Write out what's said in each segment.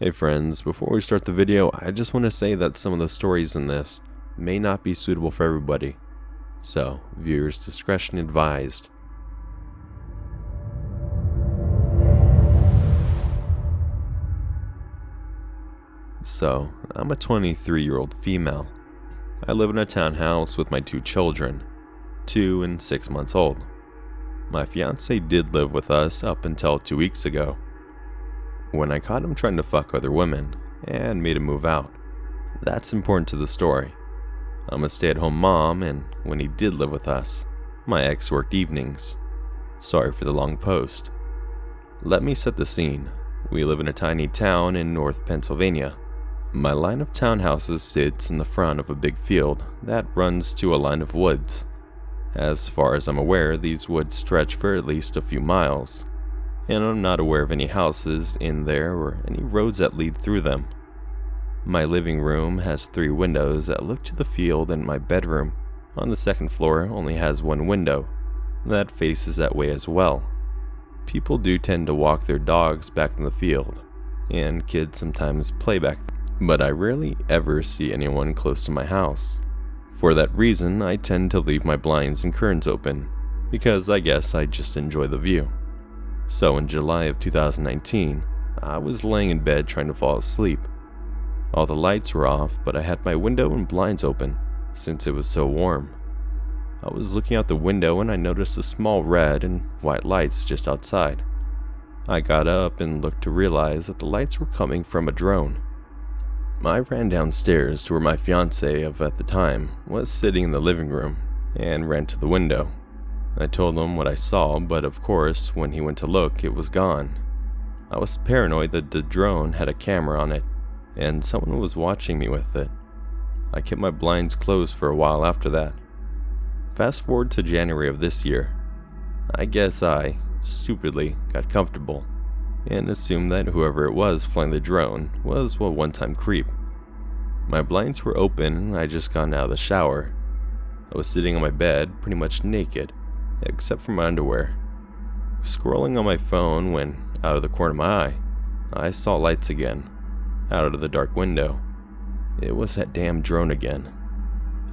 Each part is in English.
Hey friends, before we start the video, I just want to say that some of the stories in this may not be suitable for everybody, so viewers' discretion advised. So, I'm a 23-year-old female. I live in a townhouse with my 2 children, 2 and 6 months old. My fiance did live with us up until 2 weeks ago, when I caught him trying to fuck other women and made him move out. That's important to the story. I'm a stay-at-home mom, and when he did live with us, my ex worked evenings. Sorry for the long post. Let me set the scene. We live in a tiny town in North Pennsylvania. My line of townhouses sits in the front of a big field that runs to a line of woods. As far as I'm aware, these woods stretch for at least a few miles, and I'm not aware of any houses in there or any roads that lead through them. My living room has 3 windows that look to the field, and my bedroom on the 2nd floor only has 1 window that faces that way as well. People do tend to walk their dogs back in the field, and kids sometimes play back there, but I rarely ever see anyone close to my house. For that reason, I tend to leave my blinds and curtains open, because I guess I just enjoy the view. So in July of 2019, I was laying in bed trying to fall asleep. All the lights were off, but I had my window and blinds open since it was so warm. I was looking out the window and I noticed the small red and white lights just outside. I got up and looked to realize that the lights were coming from a drone. I ran downstairs to where my fiance of at the time was sitting in the living room and ran to the window. I told him what I saw, but of course, when he went to look, it was gone. I was paranoid that the drone had a camera on it, and someone was watching me with it. I kept my blinds closed for a while after that. Fast forward to January of this year. I guess I, stupidly, got comfortable, and assumed that whoever it was flying the drone was a one-time creep. My blinds were open, and I just gotten out of the shower. I was sitting on my bed, pretty much naked, except for my underwear, scrolling on my phone when, out of the corner of my eye, I saw lights again, out of the dark window. It was that damn drone again.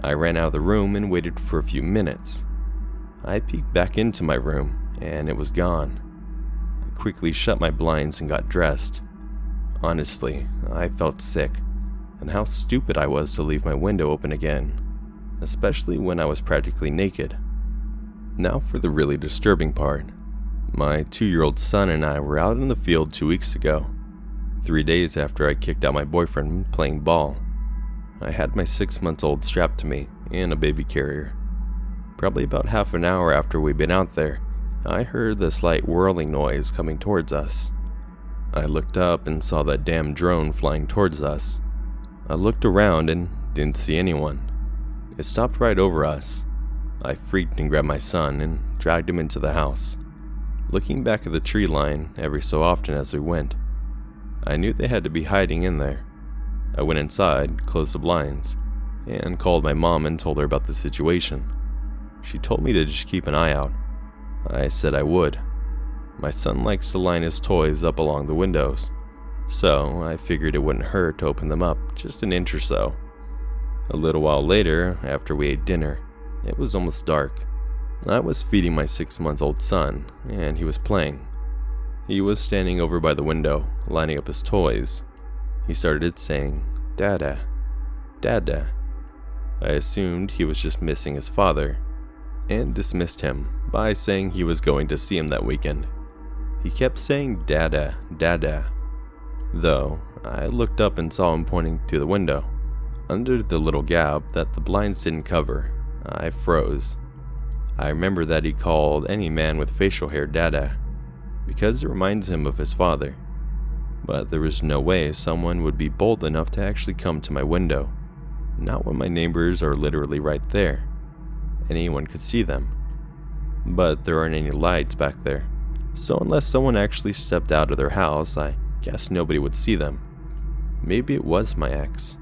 I ran out of the room and waited for a few minutes. I peeked back into my room, and it was gone. I quickly shut my blinds and got dressed. Honestly, I felt sick, and how stupid I was to leave my window open again, especially when I was practically naked. Now for the really disturbing part. My 2-year-old son and I were out in the field 2 weeks ago, 3 days after I kicked out my boyfriend playing ball. I had my 6-month-old strapped to me in a baby carrier. Probably about half an hour after we'd been out there, I heard the slight whirling noise coming towards us. I looked up and saw that damn drone flying towards us. I looked around and didn't see anyone. It stopped right over us. I freaked and grabbed my son and dragged him into the house, looking back at the tree line every so often as we went. I knew they had to be hiding in there. I went inside, closed the blinds, and called my mom and told her about the situation. She told me to just keep an eye out. I said I would. My son likes to line his toys up along the windows, so I figured it wouldn't hurt to open them up just an inch or so. A little while later, after we ate dinner, it was almost dark. I was feeding my 6-month-old son, and he was playing. He was standing over by the window, lining up his toys. He started saying, "Dada, Dada." I assumed he was just missing his father, and dismissed him by saying he was going to see him that weekend. He kept saying "Dada, Dada," though I looked up and saw him pointing to the window. Under the little gap that the blinds didn't cover, I froze. I remember that he called any man with facial hair Dada, because it reminds him of his father. But there was no way someone would be bold enough to actually come to my window, not when my neighbors are literally right there. Anyone could see them. But there aren't any lights back there, so unless someone actually stepped out of their house, I guess nobody would see them. Maybe it was my ex,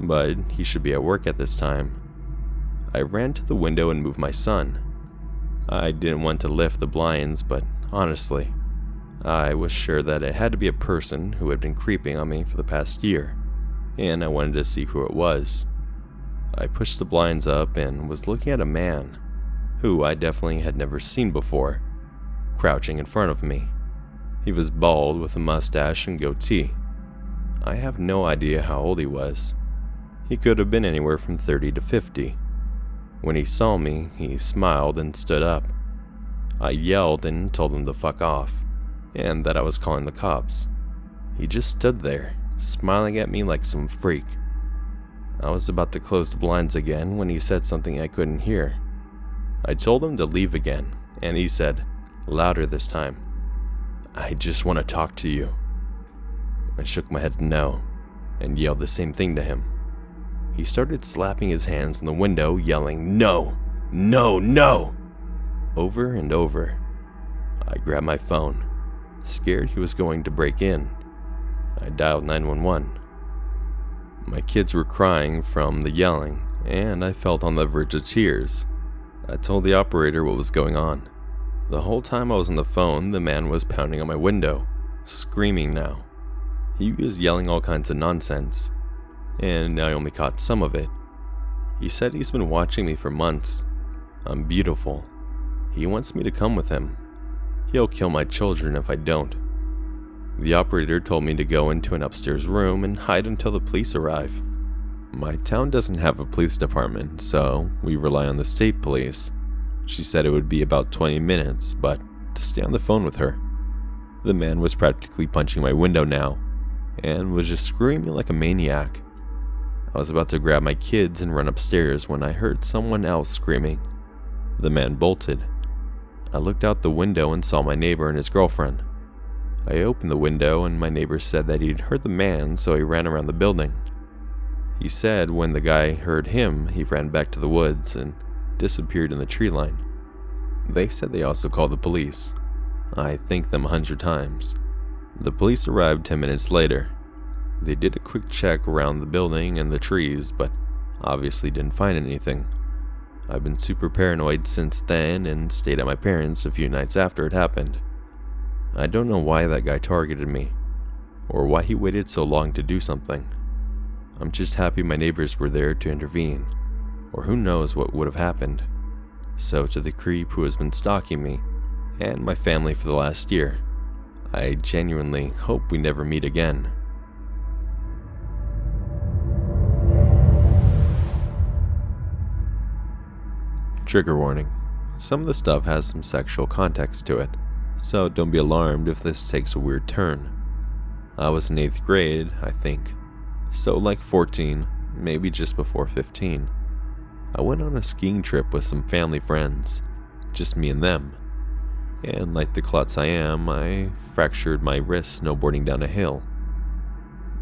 but he should be at work at this time. I ran to the window and moved my son. I didn't want to lift the blinds, but honestly, I was sure that it had to be a person who had been creeping on me for the past year, and I wanted to see who it was. I pushed the blinds up and was looking at a man, who I definitely had never seen before, crouching in front of me. He was bald with a mustache and goatee. I have no idea how old he was. He could have been anywhere from 30 to 50. When he saw me, he smiled and stood up. I yelled and told him to fuck off, and that I was calling the cops. He just stood there, smiling at me like some freak. I was about to close the blinds again when he said something I couldn't hear. I told him to leave again, and he said, louder this time, "I just want to talk to you." I shook my head no, and yelled the same thing to him. He started slapping his hands on the window, yelling, "No! No! No!" over and over. I grabbed my phone, scared he was going to break in. I dialed 911. My kids were crying from the yelling, and I felt on the verge of tears. I told the operator what was going on. The whole time I was on the phone, the man was pounding on my window, screaming now. He was yelling all kinds of nonsense, and I only caught some of it. He said he's been watching me for months. I'm beautiful. He wants me to come with him. He'll kill my children if I don't. The operator told me to go into an upstairs room and hide until the police arrive. My town doesn't have a police department, so we rely on the state police. She said it would be about 20 minutes, but to stay on the phone with her. The man was practically punching my window now, and was just screaming like a maniac. I was about to grab my kids and run upstairs when I heard someone else screaming. The man bolted. I looked out the window and saw my neighbor and his girlfriend. I opened the window and my neighbor said that he'd heard the man, so he ran around the building. He said when the guy heard him, he ran back to the woods and disappeared in the tree line. They said they also called the police. I thanked them 100 times. The police arrived 10 minutes later. They did a quick check around the building and the trees, but obviously didn't find anything. I've been super paranoid since then and stayed at my parents' a few nights after it happened. I don't know why that guy targeted me, or why he waited so long to do something. I'm just happy my neighbors were there to intervene, or who knows what would have happened. So to the creep who has been stalking me, and my family for the last year, I genuinely hope we never meet again. Trigger warning. Some of the stuff has some sexual context to it, so don't be alarmed if this takes a weird turn. I was in 8th grade, I think, so like 14, maybe just before 15. I went on a skiing trip with some family friends, just me and them. And like the klutz I am, I fractured my wrist snowboarding down a hill.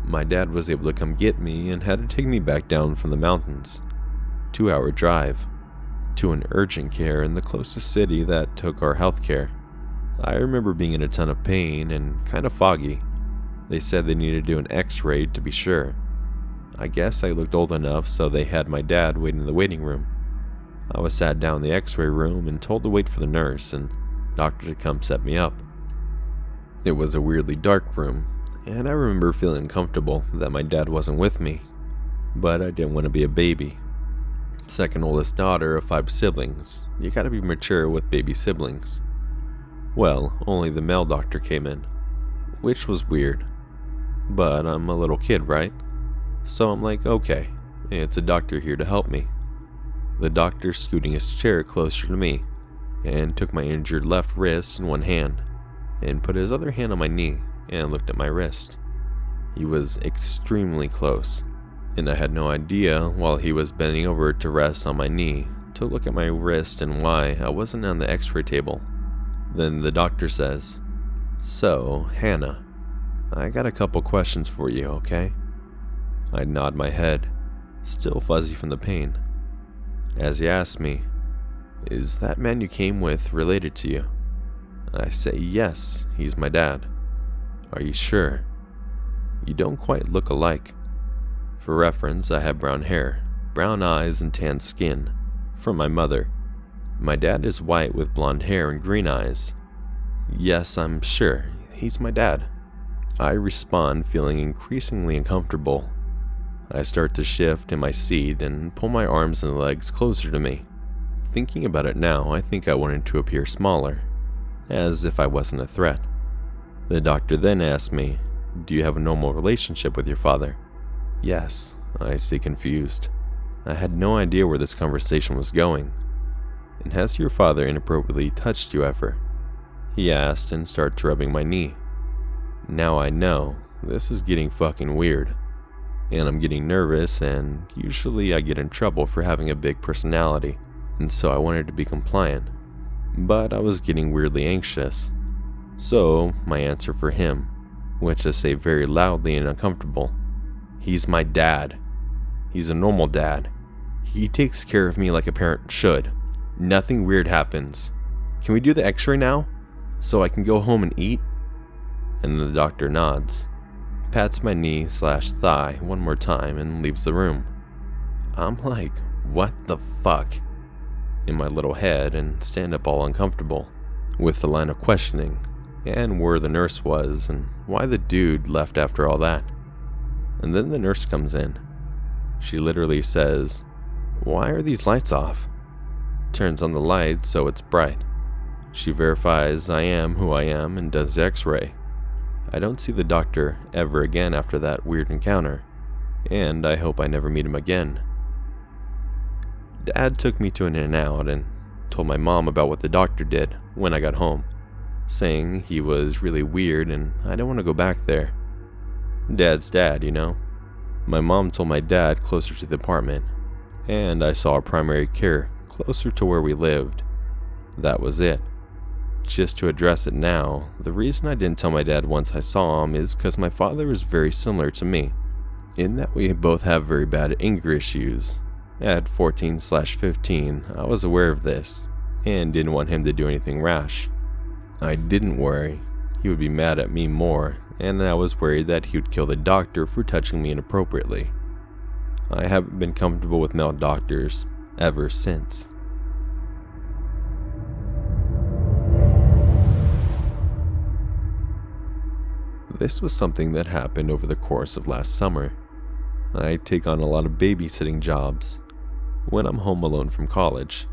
My dad was able to come get me and had to take me back down from the mountains. 2-hour drive to an urgent care in the closest city that took our health care. I remember being in a ton of pain and kind of foggy. They said they needed to do an x-ray to be sure. I guess I looked old enough, so they had my dad wait in the waiting room. I was sat down in the x-ray room and told to wait for the nurse and doctor to come set me up. It was a weirdly dark room, and I remember feeling uncomfortable that my dad wasn't with me, but I didn't want to be a baby. Second oldest daughter of 5 siblings. You gotta be mature with baby siblings. Well, only the male doctor came in, which was weird. But I'm a little kid, right? So I'm like, okay, it's a doctor here to help me. The doctor scooting his chair closer to me, and took my injured left wrist in one hand, and put his other hand on my knee, and looked at my wrist. He was extremely close, and I had no idea while he was bending over to rest on my knee to look at my wrist and why I wasn't on the x-ray table. Then the doctor says, "So, Hannah, I got a couple questions for you, okay?" I nod my head, still fuzzy from the pain. As he asks me, "Is that man you came with related to you?" I say, "Yes, he's my dad." "Are you sure? You don't quite look alike." For reference, I have brown hair, brown eyes, and tan skin, from my mother. My dad is white with blonde hair and green eyes. Yes, I'm sure. he's my dad. I respond, feeling increasingly uncomfortable. I start to shift in my seat and pull my arms and legs closer to me. Thinking about it now, I think I wanted to appear smaller, as if I wasn't a threat. The doctor then asked me, "Do you have a normal relationship with your father?" "Yes," I say, confused. I had no idea where this conversation was going. "And has your father inappropriately touched you ever?" he asked and started rubbing my knee. Now I know, this is getting fucking weird. And I'm getting nervous, and usually I get in trouble for having a big personality, and so I wanted to be compliant. But I was getting weirdly anxious. So, my answer for him, which I say very loudly and uncomfortable: "He's my dad. He's a normal dad. He takes care of me like a parent should. Nothing weird happens. Can we do the x-ray now, so I can go home and eat?" And the doctor nods, pats my knee/thigh one more time, and leaves the room. I'm like, what the fuck? In my little head, and stand up all uncomfortable, with the line of questioning, and where the nurse was, and why the dude left after all that. And then the nurse comes in. She literally says, "Why are these lights off?" Turns on the light so it's bright. She verifies I am who I am and does the x-ray. I don't see the doctor ever again after that weird encounter, and I hope I never meet him again. Dad took me to an In-N-Out and told my mom about what the doctor did when I got home, saying he was really weird and I don't want to go back there. Dad's dad, you know. My mom told my dad closer to the apartment, and I saw a primary care closer to where we lived. That was it. Just to address it now, the reason I didn't tell my dad once I saw him is because my father is very similar to me, in that we both have very bad anger issues. At 14/15, I was aware of this, and didn't want him to do anything rash. I didn't worry he would be mad at me more, and I was worried that he would kill the doctor for touching me inappropriately. I haven't been comfortable with male doctors ever since. This was something that happened over the course of last summer. I take on a lot of babysitting jobs when I'm home alone from college.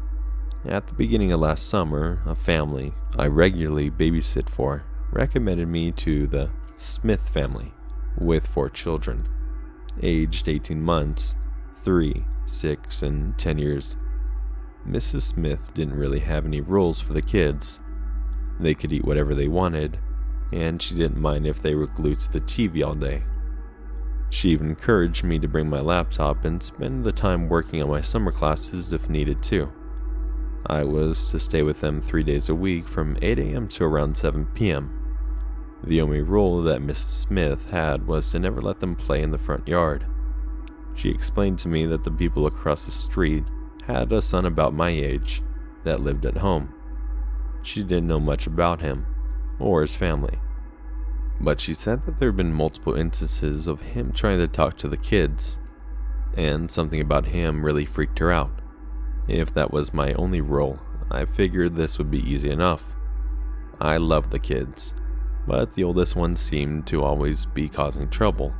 At the beginning of last summer, a family I regularly babysit for recommended me to the Smith family with 4 children, aged 18 months, 3, 6, and 10 years. Mrs. Smith didn't really have any rules for the kids. They could eat whatever they wanted, and she didn't mind if they were glued to the TV all day. She even encouraged me to bring my laptop and spend the time working on my summer classes if needed to. I was to stay with them 3 days a week from 8 a.m. to around 7 p.m. The only rule that Mrs. Smith had was to never let them play in the front yard. She explained to me that the people across the street had a son about my age that lived at home. She didn't know much about him or his family, but she said that there had been multiple instances of him trying to talk to the kids, and something about him really freaked her out. If that was my only role, I figured this would be easy enough. I loved the kids, but the oldest one seemed to always be causing trouble.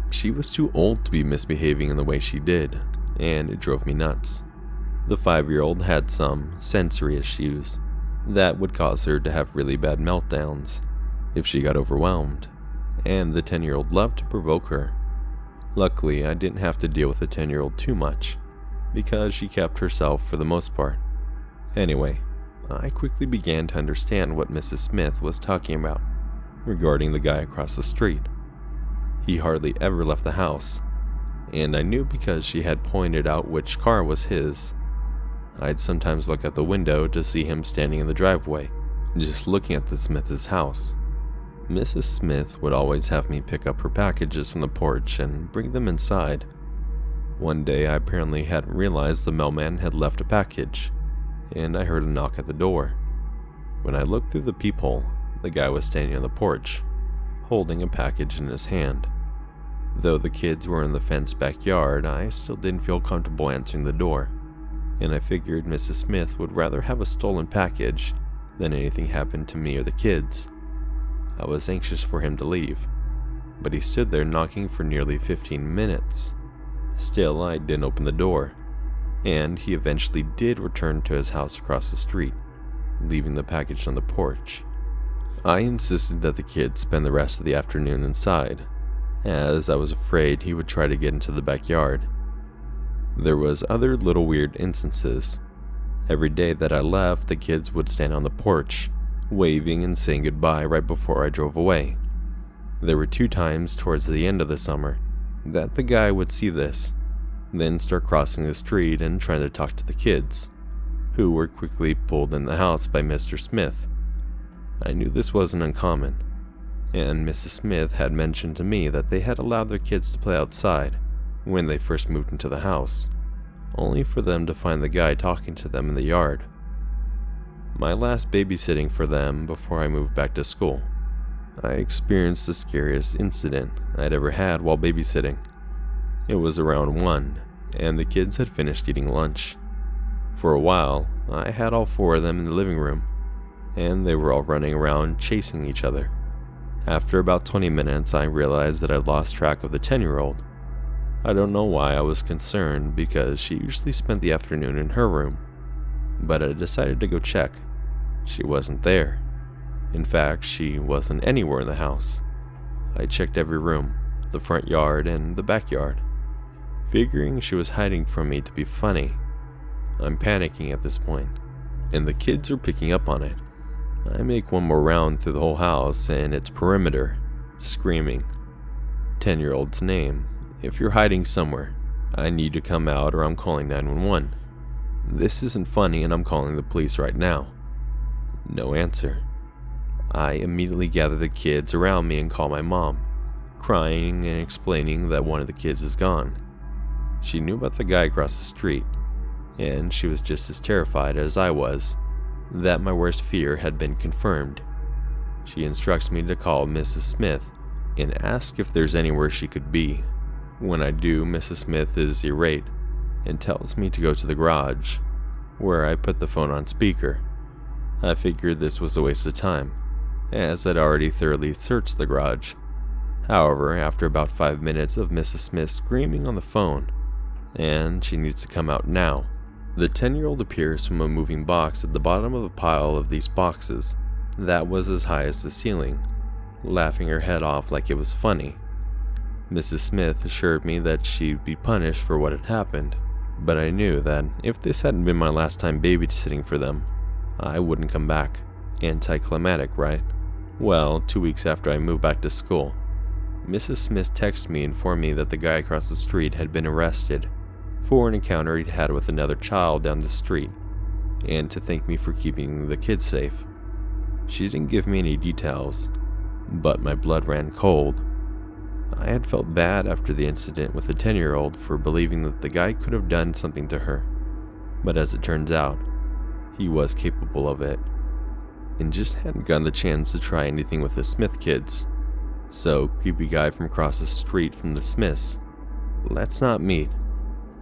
She was too old to be misbehaving in the way she did, and it drove me nuts. The 5-year-old had some sensory issues that would cause her to have really bad meltdowns if she got overwhelmed, and the 10-year-old loved to provoke her. Luckily, I didn't have to deal with the 10-year-old too much, because she kept herself for the most part. Anyway, I quickly began to understand what Mrs. Smith was talking about regarding the guy across the street. He hardly ever left the house, and I knew because she had pointed out which car was his. I'd sometimes look out the window to see him standing in the driveway, just looking at the Smith's house. Mrs. Smith would always have me pick up her packages from the porch and bring them inside. One day I apparently hadn't realized the mailman had left a package, and I heard a knock at the door. When I looked through the peephole, the guy was standing on the porch, holding a package in his hand. Though the kids were in the fenced backyard, I still didn't feel comfortable answering the door, and I figured Mrs. Smith would rather have a stolen package than anything happen to me or the kids. I was anxious for him to leave, but he stood there knocking for nearly 15 minutes. Still, I didn't open the door, and he eventually did return to his house across the street, leaving the package on the porch. I insisted that the kids spend the rest of the afternoon inside, as I was afraid he would try to get into the backyard. There was other little weird instances. Every day that I left, the kids would stand on the porch, waving and saying goodbye right before I drove away. There were 2 times towards the end of the summer that the guy would see this, then start crossing the street and trying to talk to the kids, who were quickly pulled in the house by Mr. Smith. I knew this wasn't uncommon, and Mrs. Smith had mentioned to me that they had allowed their kids to play outside when they first moved into the house, only for them to find the guy talking to them in the yard. My last babysitting for them before I moved back to school, I experienced the scariest incident I'd ever had while babysitting. It was around 1, and the kids had finished eating lunch. For a while, I had all 4 of them in the living room, and they were all running around chasing each other. After about 20 minutes, I realized that I'd lost track of the 10-year-old. I don't know why I was concerned, because she usually spent the afternoon in her room, but I decided to go check. She wasn't there. In fact, she wasn't anywhere in the house. I checked every room, the front yard and the backyard, figuring she was hiding from me to be funny. I'm panicking at this point, and the kids are picking up on it. I make one more round through the whole house and its perimeter, screaming, 10-year-old's name. If you're hiding somewhere, I need to come out or I'm calling 911. This isn't funny and I'm calling the police right now. No answer. I immediately gather the kids around me and call my mom, crying and explaining that one of the kids is gone. She knew about the guy across the street, and she was just as terrified as I was that my worst fear had been confirmed. She instructs me to call Mrs. Smith and ask if there's anywhere she could be. When I do, Mrs. Smith is irate and tells me to go to the garage, where I put the phone on speaker. I figured this was a waste of time, as I'd already thoroughly searched the garage. However, after about 5 minutes of Mrs. Smith screaming on the phone, and she needs to come out now, the 10-year-old appears from a moving box at the bottom of a pile of these boxes that was as high as the ceiling, laughing her head off like it was funny. Mrs. Smith assured me that she'd be punished for what had happened, but I knew that if this hadn't been my last time babysitting for them, I wouldn't come back. Anticlimactic, right? Well, 2 weeks after I moved back to school, Mrs. Smith texted me and informed me that the guy across the street had been arrested for an encounter he'd had with another child down the street, and to thank me for keeping the kids safe. She didn't give me any details, but my blood ran cold. I had felt bad after the incident with the 10-year-old for believing that the guy could have done something to her, but as it turns out, he was capable of it, and just hadn't gotten the chance to try anything with the Smith kids. So, creepy guy from across the street from the Smiths, let's not meet.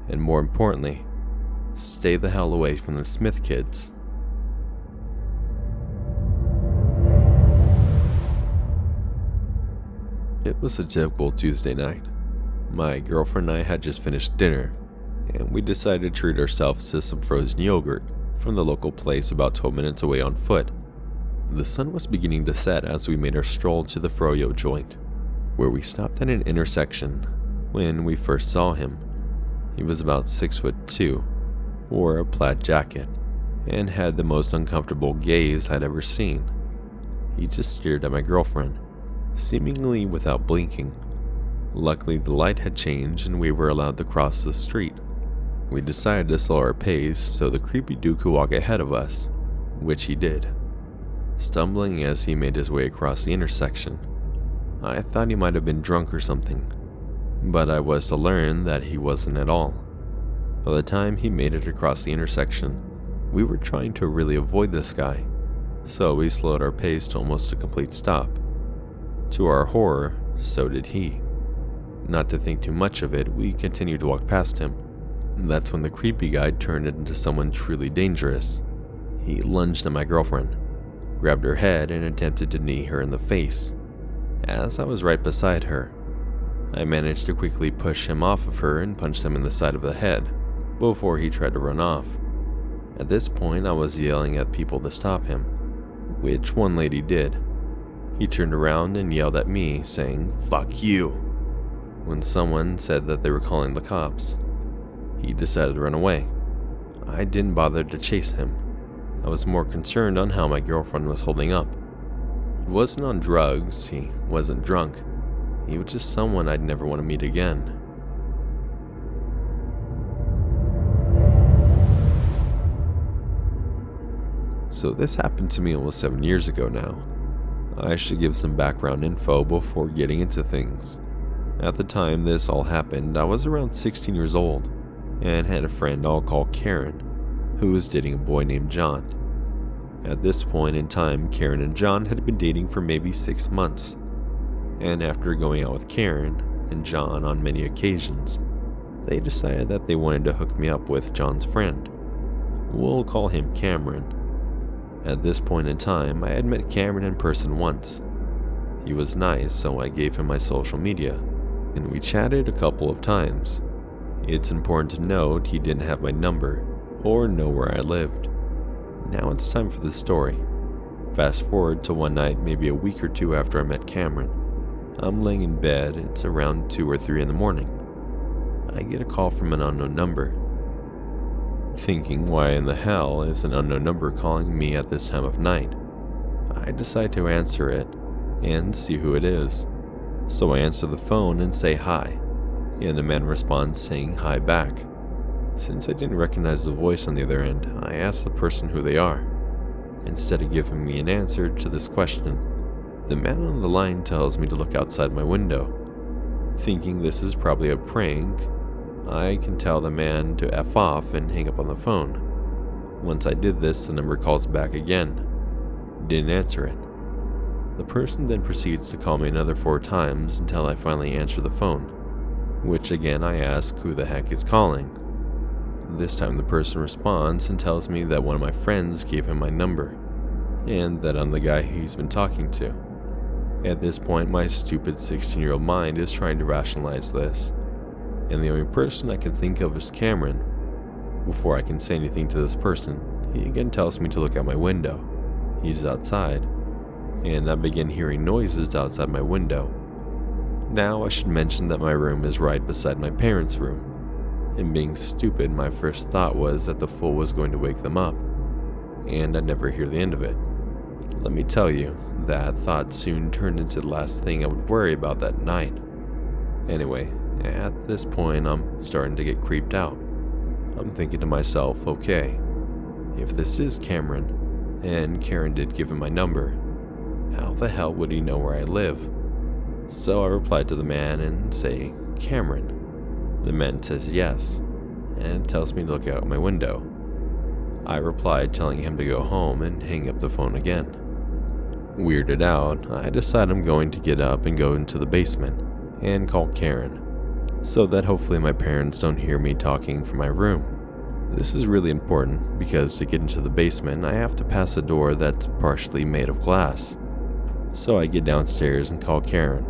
And more importantly, stay the hell away from the Smith kids. It was a typical Tuesday night. My girlfriend and I had just finished dinner, and we decided to treat ourselves to some frozen yogurt from the local place about 12 minutes away on foot. The sun was beginning to set as we made our stroll to the froyo joint, where we stopped at an intersection when we first saw him. He was about 6'2", wore a plaid jacket, and had the most uncomfortable gaze I'd ever seen. He just stared at my girlfriend, seemingly without blinking. Luckily, the light had changed and we were allowed to cross the street. We decided to slow our pace so the creepy dude could walk ahead of us, which he did, stumbling as he made his way across the intersection. I thought he might have been drunk or something, but I was to learn that he wasn't at all. By the time he made it across the intersection, we were trying to really avoid this guy, so we slowed our pace to almost a complete stop. To our horror, so did he. Not to think too much of it, we continued to walk past him. That's when the creepy guy turned into someone truly dangerous. He lunged at my girlfriend, grabbed her head, and attempted to knee her in the face. As I was right beside her, I managed to quickly push him off of her and punched him in the side of the head before he tried to run off. At this point, I was yelling at people to stop him, which one lady did. He turned around and yelled at me, saying, "Fuck you." When someone said that they were calling the cops, he decided to run away. I didn't bother to chase him. I was more concerned on how my girlfriend was holding up. He wasn't on drugs, he wasn't drunk. He was just someone I'd never want to meet again. So this happened to me almost 7 years ago now. I should give some background info before getting into things. At the time this all happened, I was around 16 years old and had a friend I'll call Karen, who was dating a boy named John. At this point in time, Karen and John had been dating for maybe 6 months, and after going out with Karen and John on many occasions, they decided that they wanted to hook me up with John's friend. We'll call him Cameron. At this point in time, I had met Cameron in person once. He was nice, so I gave him my social media, and we chatted a couple of times. It's important to note he didn't have my number or know where I lived. Now it's time for the story. Fast forward to one night, maybe a week or two after I met Cameron. I'm laying in bed, it's around 2 or 3 in the morning. I get a call from an unknown number. Thinking, why in the hell is an unknown number calling me at this time of night? I decide to answer it and see who it is. So I answer the phone and say hi, and the man responds saying hi back. Since I didn't recognize the voice on the other end, I ask the person who they are. Instead of giving me an answer to this question, the man on the line tells me to look outside my window. Thinking this is probably a prank, I can tell the man to F off and hang up on the phone. Once I did this, the number calls back again. Didn't answer it. The person then proceeds to call me another 4 times until I finally answer the phone, which again I ask who the heck is calling. This time the person responds and tells me that one of my friends gave him my number, and that I'm the guy he's been talking to. At this point, my stupid 16-year-old mind is trying to rationalize this, and the only person I can think of is Cameron. Before I can say anything to this person, he again tells me to look out my window. He's outside, and I begin hearing noises outside my window. Now I should mention that my room is right beside my parents' room, and being stupid, my first thought was that the fool was going to wake them up, and I'd never hear the end of it. Let me tell you, that thought soon turned into the last thing I would worry about that night. Anyway, at this point I'm starting to get creeped out. I'm thinking to myself, okay, if this is Cameron, and Karen did give him my number, how the hell would he know where I live? So I replied to the man and say, Cameron. The man says yes, and tells me to look out my window. I replied telling him to go home and hang up the phone again. Weirded out, I decide I'm going to get up and go into the basement and call Karen, so that hopefully my parents don't hear me talking from my room. This is really important because to get into the basement I have to pass a door that's partially made of glass. So I get downstairs and call Karen,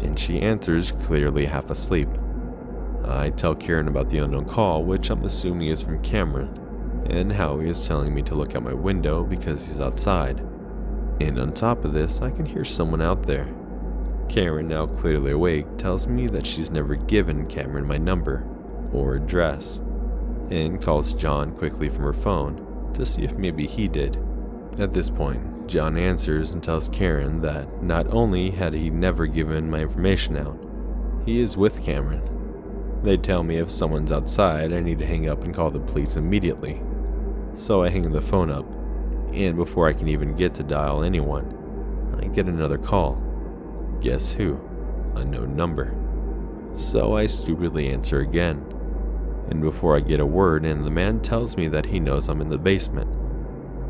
and she answers clearly half asleep. I tell Karen about the unknown call, which I'm assuming is from Cameron, and how he is telling me to look out my window because he's outside. And on top of this, I can hear someone out there. Karen, now clearly awake, tells me that she's never given Cameron my number or address, and calls John quickly from her phone to see if maybe he did. At this point, John answers and tells Karen that not only had he never given my information out, he is with Cameron. They tell me if someone's outside, I need to hang up and call the police immediately. So I hang the phone up, and before I can even get to dial anyone, I get another call. Guess who? Unknown number. So I stupidly answer again, and before I get a word in, the man tells me that he knows I'm in the basement.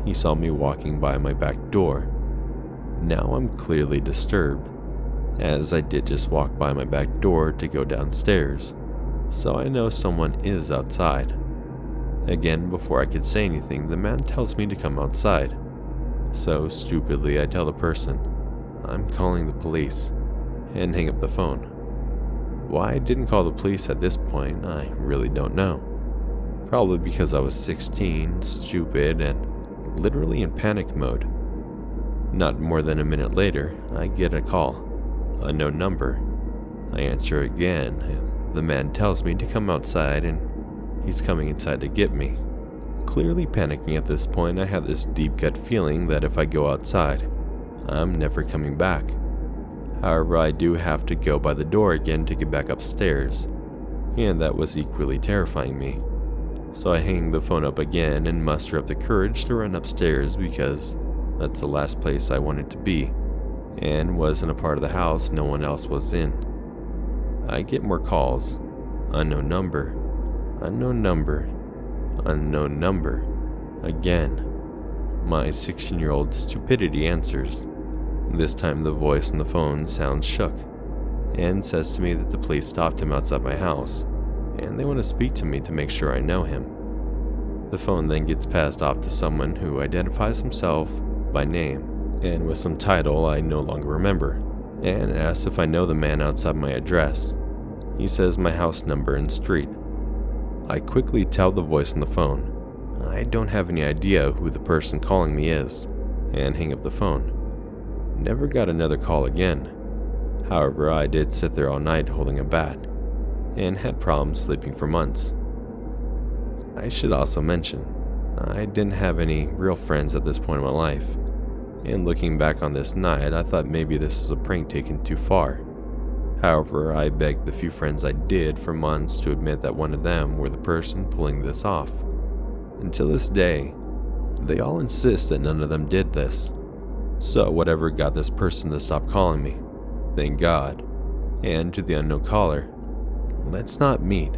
He saw me walking by my back door. Now I'm clearly disturbed, as I did just walk by my back door to go downstairs, so I know someone is outside. Again, before I could say anything, the man tells me to come outside. So stupidly I tell the person, I'm calling the police. and hang up the phone. Why I didn't call the police at this point, I really don't know. Probably because I was 16, stupid, and literally in panic mode. Not more than a minute later, I get a call. Unknown number. I answer again, and the man tells me to come outside and he's coming inside to get me. Clearly panicking at this point, I have this deep gut feeling that if I go outside, I'm never coming back. However, I do have to go by the door again to get back upstairs, and that was equally terrifying me. So I hang the phone up again and muster up the courage to run upstairs because that's the last place I wanted to be, and was in a part of the house no one else was in. I get more calls. Unknown number. Unknown number. Unknown number. Again. My 16-year-old stupidity answers. This time the voice on the phone sounds shook, and says to me that the police stopped him outside my house, and they want to speak to me to make sure I know him. The phone then gets passed off to someone who identifies himself by name, and with some title I no longer remember, and asks if I know the man outside my address. He says my house number and street. I quickly tell the voice on the phone I don't have any idea who the person calling me is, and hang up the phone. Never got another call again. However, I did sit there all night holding a bat, and had problems sleeping for months. I should also mention, I didn't have any real friends at this point in my life, and looking back on this night, I thought maybe this was a prank taken too far. However, I begged the few friends I did for months to admit that one of them were the person pulling this off. Until this day, they all insist that none of them did this. So whatever got this person to stop calling me, thank God. And to the unknown caller, let's not meet.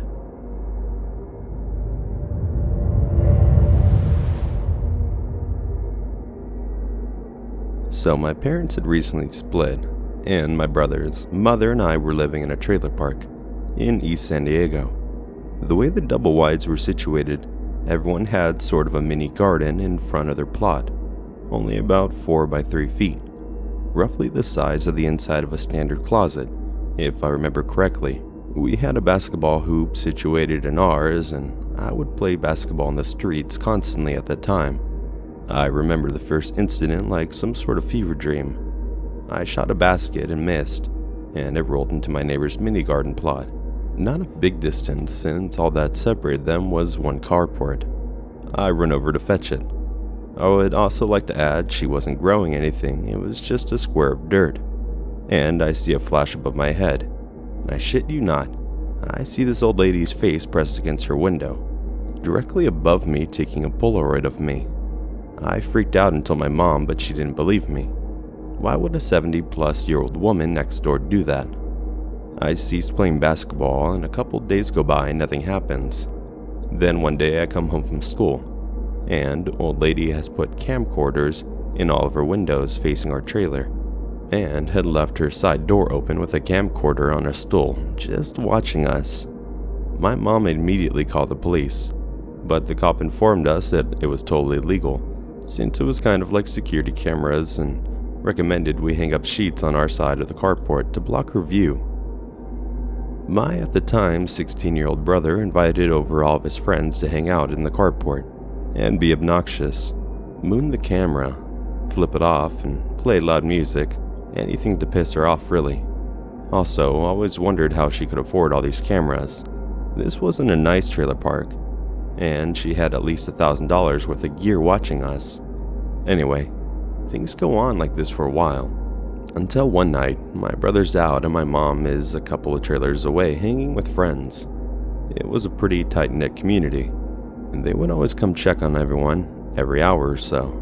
So my parents had recently split, and my brother's mother and I were living in a trailer park in East San Diego. The way the double wides were situated, everyone had sort of a mini garden in front of their plot, only about 4 by 3 feet, roughly the size of the inside of a standard closet, if I remember correctly. We had a basketball hoop situated in ours, and I would play basketball in the streets constantly at that time. I remember the first incident like some sort of fever dream. I shot a basket and missed, and it rolled into my neighbor's mini garden plot. Not a big distance, since all that separated them was one carport. I run over to fetch it. I would also like to add she wasn't growing anything, it was just a square of dirt. And I see a flash above my head, and I shit you not, I see this old lady's face pressed against her window, directly above me, taking a Polaroid of me. I freaked out and told my mom, but she didn't believe me. Why would a 70-plus-year-old woman next door do that? I ceased playing basketball, and a couple days go by and nothing happens. Then one day I come home from school, and old lady has put camcorders in all of her windows facing our trailer, and had left her side door open with a camcorder on a stool, just watching us. My mom immediately called the police, but the cop informed us that it was totally legal, since it was kind of like security cameras, and recommended we hang up sheets on our side of the carport to block her view. My, at the time, 16-year-old brother invited over all of his friends to hang out in the carport and be obnoxious, moon the camera, flip it off, and play loud music, anything to piss her off really. Also, always wondered how she could afford all these cameras. This wasn't a nice trailer park, and she had at least $1,000 worth of gear watching us. Anyway, things go on like this for a while, until one night, my brother's out and my mom is a couple of trailers away hanging with friends. It was a pretty tight-knit community, and they would always come check on everyone every hour or so.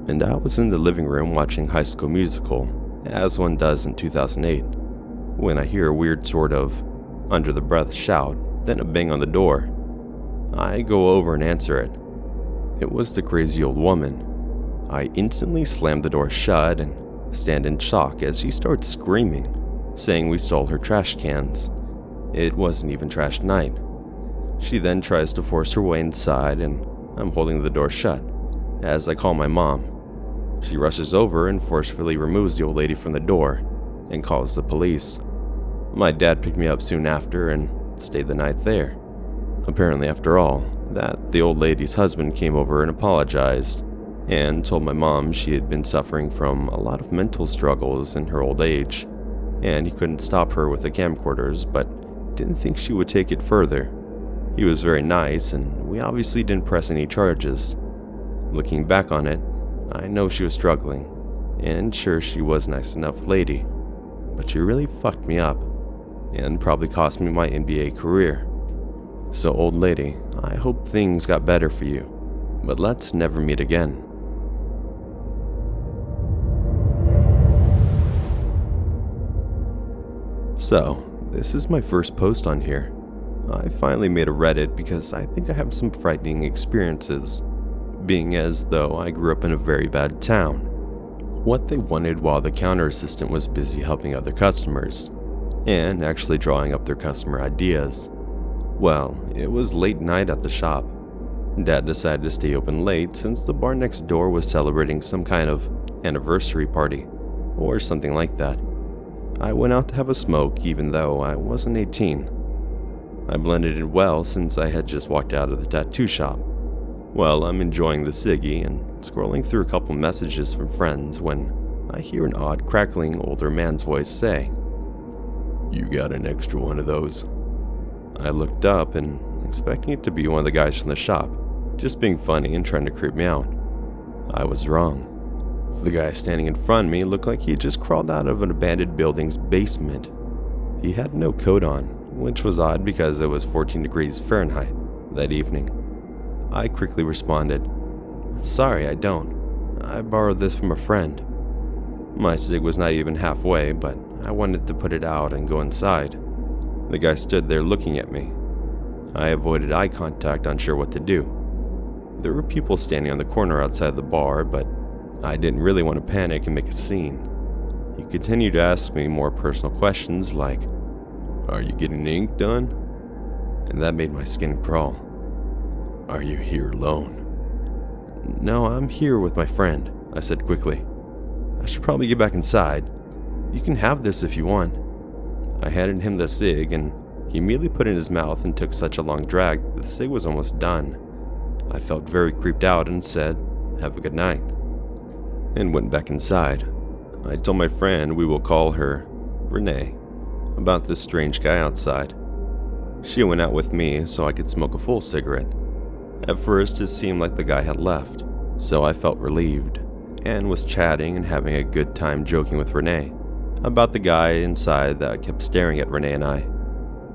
And I was in the living room watching High School Musical, as one does in 2008, when I hear a weird sort of under-the-breath shout, then a bang on the door. I go over and answer it. It was the crazy old woman. I instantly slam the door shut and stand in shock as she starts screaming, saying we stole her trash cans. It wasn't even trash night. She then tries to force her way inside, and I'm holding the door shut as I call my mom. She rushes over and forcefully removes the old lady from the door, and calls the police. My dad picked me up soon after and stayed the night there. Apparently, after all, the old lady's husband came over and apologized, and told my mom she had been suffering from a lot of mental struggles in her old age, and he couldn't stop her with the camcorders, but didn't think she would take it further. He was very nice, and we obviously didn't press any charges. Looking back on it, I know she was struggling, and sure, she was a nice enough lady, but she really fucked me up, and probably cost me my NBA career. So old lady, I hope things got better for you, but let's never meet again. So, this is my first post on here. I finally made a Reddit because I think I have some frightening experiences, being as though I grew up in a very bad town. What they wanted while the counter assistant was busy helping other customers, and actually drawing up their customer ideas. Well, it was late night at the shop. Dad decided to stay open late since the bar next door was celebrating some kind of anniversary party, or something like that. I went out to have a smoke even though I wasn't 18. I blended in well since I had just walked out of the tattoo shop. Well, I'm enjoying the ciggy and scrolling through a couple messages from friends when I hear an odd crackling older man's voice say, "You got an extra one of those?" I looked up and expecting it to be one of the guys from the shop, just being funny and trying to creep me out. I was wrong. The guy standing in front of me looked like he had just crawled out of an abandoned building's basement. He had no coat on, which was odd because it was 14 degrees Fahrenheit that evening. I quickly responded, "Sorry, I don't. I borrowed this from a friend." My cig was not even halfway, but I wanted to put it out and go inside. The guy stood there looking at me. I avoided eye contact, unsure what to do. There were people standing on the corner outside the bar, but I didn't really want to panic and make a scene. He continued to ask me more personal questions like, "Are you getting ink done?" And that made my skin crawl. "Are you here alone?" "No, I'm here with my friend," I said quickly. "I should probably get back inside. You can have this if you want." I handed him the cig and he immediately put it in his mouth and took such a long drag that the cig was almost done. I felt very creeped out and said, "Have a good night," and went back inside. I told my friend we will call her Renee about this strange guy outside. She went out with me so I could smoke a full cigarette. At first it seemed like the guy had left, so I felt relieved, and was chatting and having a good time joking with Renee about the guy inside that kept staring at Renee and I.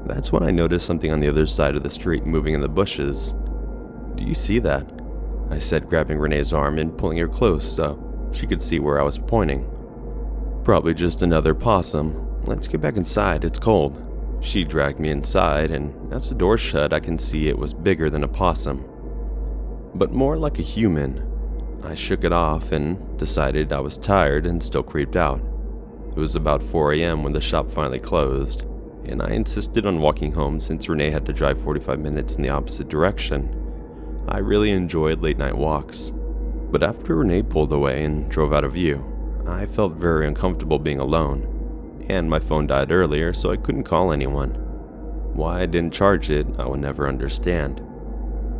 That's when I noticed something on the other side of the street moving in the bushes. "Do you see that?" I said, grabbing Renee's arm and pulling her close so she could see where I was pointing. "Probably just another possum. Let's get back inside, it's cold." She dragged me inside, and as the door shut I can see it was bigger than a possum, but more like a human. I shook it off and decided I was tired and still creeped out. It was about 4 a.m. when the shop finally closed, and I insisted on walking home since Renee had to drive 45 minutes in the opposite direction. I really enjoyed late night walks, but after Renee pulled away and drove out of view, I felt very uncomfortable being alone, and my phone died earlier so I couldn't call anyone. Why I didn't charge it, I would never understand.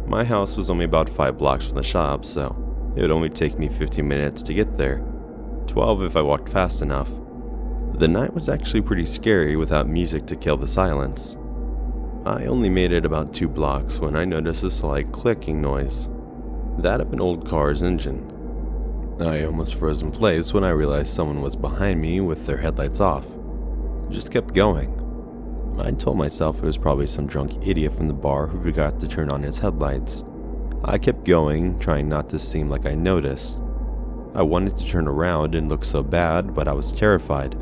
My house was only about 5 blocks from the shop, so it would only take me 15 minutes to get there, 12 if I walked fast enough. The night was actually pretty scary without music to kill the silence. I only made it about 2 blocks when I noticed a slight clicking noise, that of an old car's engine. I almost froze in place when I realized someone was behind me with their headlights off. Just kept going. I told myself it was probably some drunk idiot from the bar who forgot to turn on his headlights. I kept going, trying not to seem like I noticed. I wanted to turn around and look so bad, but I was terrified.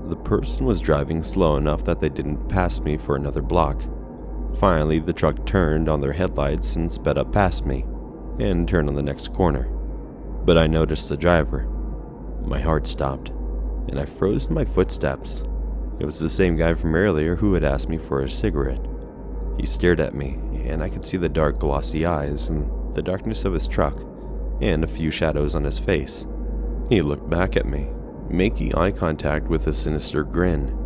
The person was driving slow enough that they didn't pass me for another block. Finally, the truck turned on their headlights and sped up past me, and turned on the next corner. But I noticed the driver. My heart stopped, and I froze in my footsteps. It was the same guy from earlier who had asked me for a cigarette. He stared at me, and I could see the dark, glossy eyes and the darkness of his truck, and a few shadows on his face. He looked back at me, making eye contact with a sinister grin.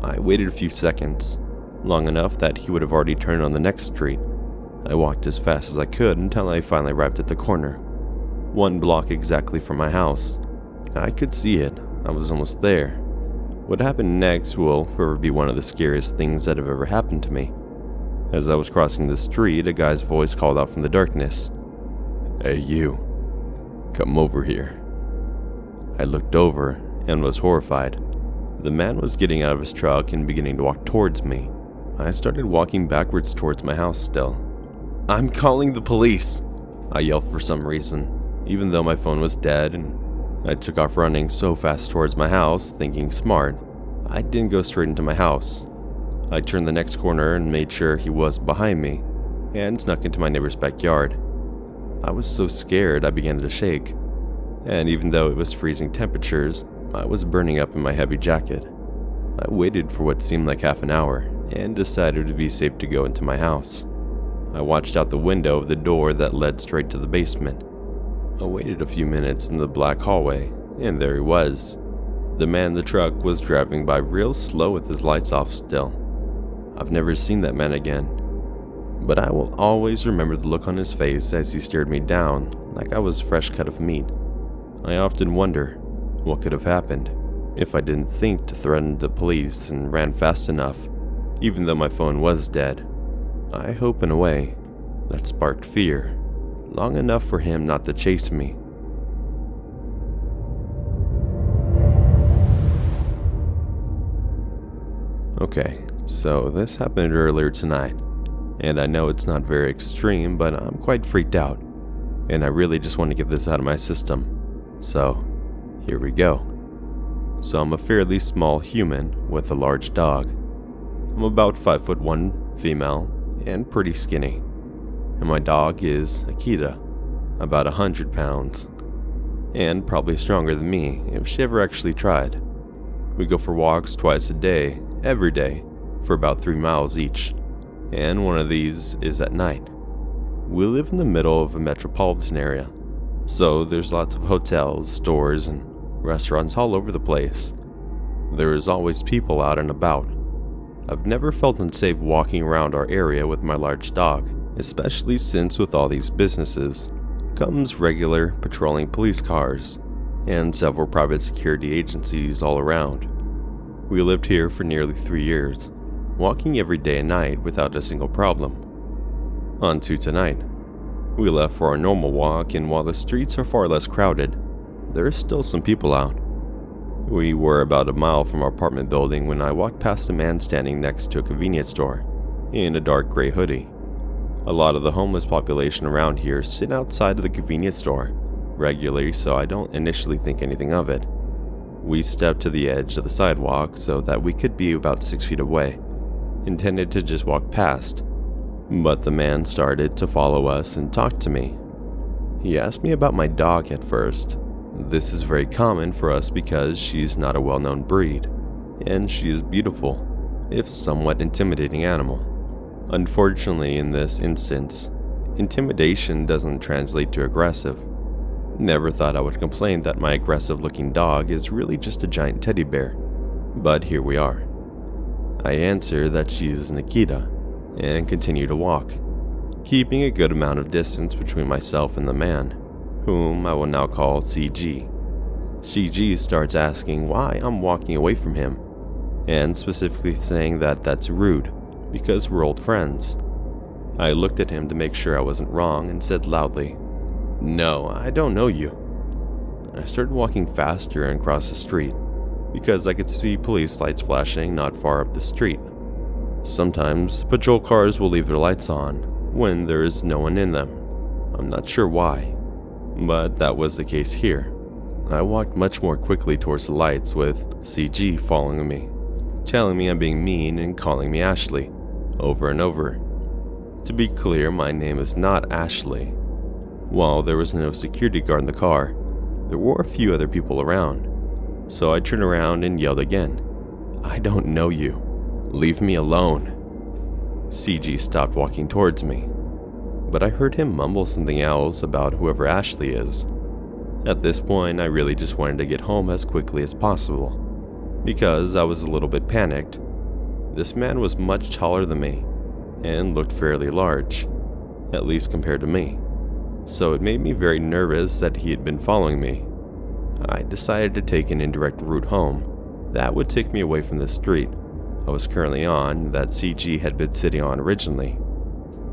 I waited a few seconds, long enough that he would have already turned on the next street. I walked as fast as I could until I finally arrived at the corner, 1 block exactly from my house. I could see it. I was almost there. What happened next will forever be one of the scariest things that have ever happened to me. As I was crossing the street, a guy's voice called out from the darkness. "Hey you, come over here." I looked over and was horrified. The man was getting out of his truck and beginning to walk towards me. I started walking backwards towards my house still. "I'm calling the police!" I yelled for some reason, even though my phone was dead, and I took off running so fast towards my house, thinking smart. I didn't go straight into my house. I turned the next corner and made sure he was behind me, and snuck into my neighbor's backyard. I was so scared I began to shake, and even though it was freezing temperatures, I was burning up in my heavy jacket. I waited for what seemed like half an hour, and decided it would be safe to go into my house. I watched out the window of the door that led straight to the basement. I waited a few minutes in the black hallway, and there he was. The man in the truck was driving by real slow with his lights off still. I've never seen that man again, but I will always remember the look on his face as he stared me down like I was fresh cut of meat. I often wonder what could have happened if I didn't think to threaten the police and ran fast enough, even though my phone was dead. I hope in a way that sparked fear, long enough for him not to chase me. Okay, so this happened earlier tonight, and I know it's not very extreme, but I'm quite freaked out, and I really just want to get this out of my system. So, here we go. So I'm a fairly small human with a large dog. I'm about 5'1", female, and pretty skinny. And my dog is Akita, about 100 pounds, and probably stronger than me if she ever actually tried. We go for walks twice a day, every day, for about 3 miles each, and one of these is at night. We live in the middle of a metropolitan area, so there's lots of hotels, stores, and restaurants all over the place. There is always people out and about. I've never felt unsafe walking around our area with my large dog, especially since with all these businesses comes regular patrolling police cars and several private security agencies all around. We lived here for nearly 3 years, walking every day and night without a single problem. On to tonight. We left for our normal walk, and while the streets are far less crowded, there are still some people out. We were about a mile from our apartment building when I walked past a man standing next to a convenience store in a dark gray hoodie. A lot of the homeless population around here sit outside of the convenience store regularly, so I don't initially think anything of it. We stepped to the edge of the sidewalk so that we could be about 6 feet away, intended to just walk past, but the man started to follow us and talk to me. He asked me about my dog at first. This is very common for us because she's not a well-known breed, and she is beautiful, if somewhat intimidating animal. Unfortunately, in this instance, intimidation doesn't translate to aggressive. Never thought I would complain that my aggressive-looking dog is really just a giant teddy bear, but here we are. I answer that she is Nikita, and continue to walk, keeping a good amount of distance between myself and the man, whom I will now call CG. CG starts asking why I'm walking away from him, and specifically saying that that's rude, because we're old friends. I looked at him to make sure I wasn't wrong and said loudly, "No, I don't know you." I started walking faster and across the street, because I could see police lights flashing not far up the street. Sometimes patrol cars will leave their lights on when there is no one in them. I'm not sure why, but that was the case here. I walked much more quickly towards the lights with CG following me, telling me I'm being mean and calling me Ashley, over and over. To be clear, my name is not Ashley. While there was no security guard in the car, there were a few other people around, so I turned around and yelled again, "I don't know you. Leave me alone." CG stopped walking towards me, but I heard him mumble something else about whoever Ashley is. At this point, I really just wanted to get home as quickly as possible, because I was a little bit panicked. This man was much taller than me, and looked fairly large, at least compared to me, so it made me very nervous that he had been following me. I decided to take an indirect route home that would take me away from the street I was currently on that CG had been sitting on originally.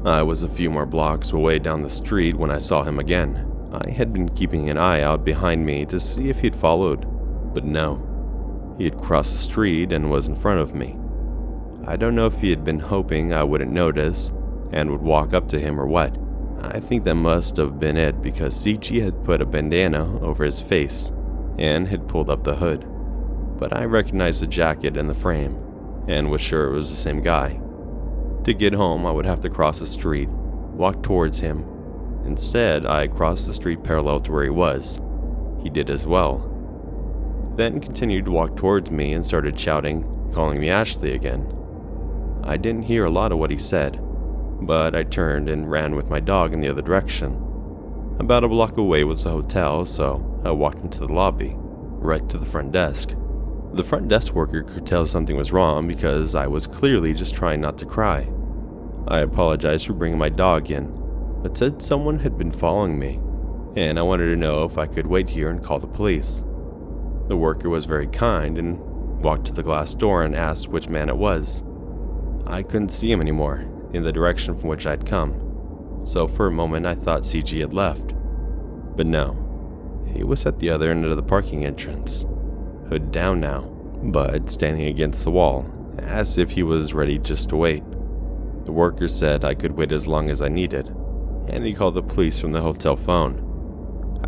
I was a few more blocks away down the street when I saw him again. I had been keeping an eye out behind me to see if he'd followed, but no. He had crossed the street and was in front of me. I don't know if he had been hoping I wouldn't notice and would walk up to him or what. I think that must have been it, because CG had put a bandana over his face and had pulled up the hood. But I recognized the jacket and the frame, and was sure it was the same guy. To get home, I would have to cross the street, walk towards him. Instead, I crossed the street parallel to where he was. He did as well. Then continued to walk towards me and started shouting, calling me Ashley again. I didn't hear a lot of what he said, but I turned and ran with my dog in the other direction. About a block away was the hotel, so I walked into the lobby, right to the front desk. The front desk worker could tell something was wrong because I was clearly just trying not to cry. I apologized for bringing my dog in, but said someone had been following me, and I wanted to know if I could wait here and call the police. The worker was very kind and walked to the glass door and asked which man it was. I couldn't see him anymore, in the direction from which I'd come, so for a moment I thought CG had left. But no, he was at the other end of the parking entrance, hood down now, but standing against the wall, as if he was ready just to wait. The worker said I could wait as long as I needed, and he called the police from the hotel phone.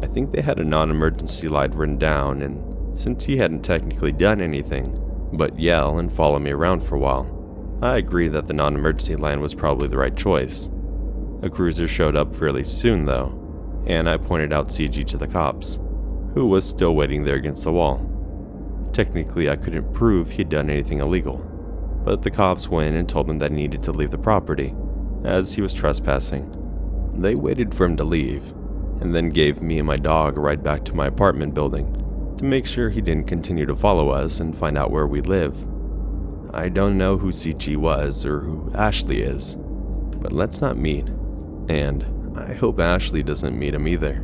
I think they had a non-emergency light written down, and since he hadn't technically done anything but yell and follow me around for a while, I agreed that the non-emergency line was probably the right choice. A cruiser showed up fairly soon though, and I pointed out CG to the cops, who was still waiting there against the wall. Technically, I couldn't prove he'd done anything illegal, but the cops went and told him that he needed to leave the property, as he was trespassing. They waited for him to leave, and then gave me and my dog a ride back to my apartment building to make sure he didn't continue to follow us and find out where we live. I don't know who CG was or who Ashley is, but let's not meet, and I hope Ashley doesn't meet him either.